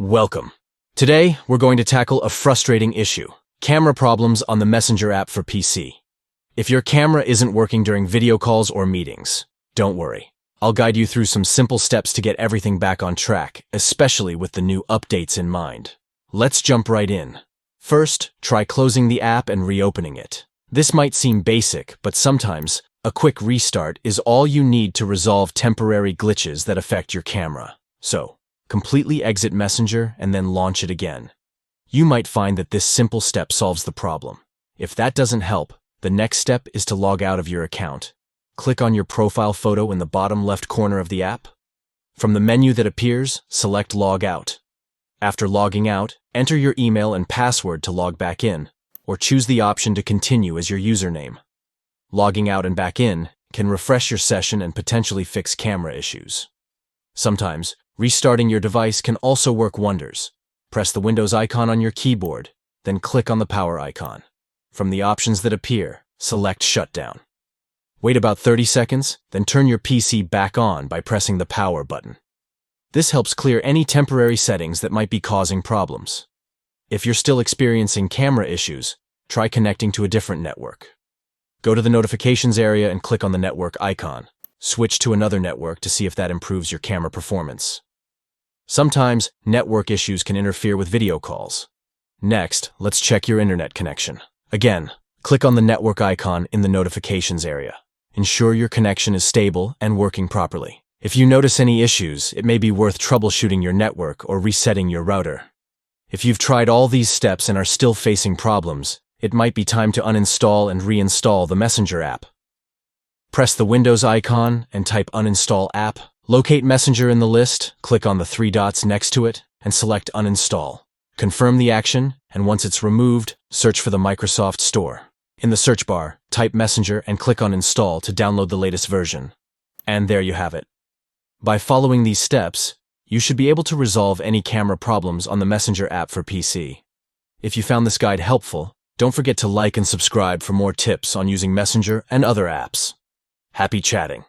Welcome. Today, we're going to tackle a frustrating issue: camera problems on the Messenger app for PC. If your camera isn't working during video calls or meetings, don't worry. I'll guide you through some simple steps to get everything back on track, especially with the new updates in mind. Let's jump right in. First, try closing the app and reopening it. This might seem basic, but sometimes a quick restart is all you need to resolve temporary glitches that affect your camera. So, completely exit Messenger and then launch it again. You might find that this simple step solves the problem. If that doesn't help, the next step is to log out of your account. Click on your profile photo in the bottom left corner of the app. From the menu that appears, select Log Out. After logging out, enter your email and password to log back in, or choose the option to continue as your username. Logging out and back in can refresh your session and potentially fix camera issues. Sometimes, restarting your device can also work wonders. Press the Windows icon on your keyboard, then click on the power icon. From the options that appear, select Shutdown. Wait about 30 seconds, then turn your PC back on by pressing the power button. This helps clear any temporary settings that might be causing problems. If you're still experiencing camera issues, try connecting to a different network. Go to the notifications area and click on the network icon. Switch to another network to see if that improves your camera performance. Sometimes, network issues can interfere with video calls. Next, let's check your internet connection. Again, click on the network icon in the notifications area. Ensure your connection is stable and working properly. If you notice any issues, it may be worth troubleshooting your network or resetting your router. If you've tried all these steps and are still facing problems, it might be time to uninstall and reinstall the Messenger app. Press the Windows icon and type Uninstall App. Locate Messenger in the list, click on the three dots next to it, and select Uninstall. Confirm the action, and once it's removed, search for the Microsoft Store. In the search bar, type Messenger and click on Install to download the latest version. And there you have it. By following these steps, you should be able to resolve any camera problems on the Messenger app for PC. If you found this guide helpful, don't forget to like and subscribe for more tips on using Messenger and other apps. Happy chatting!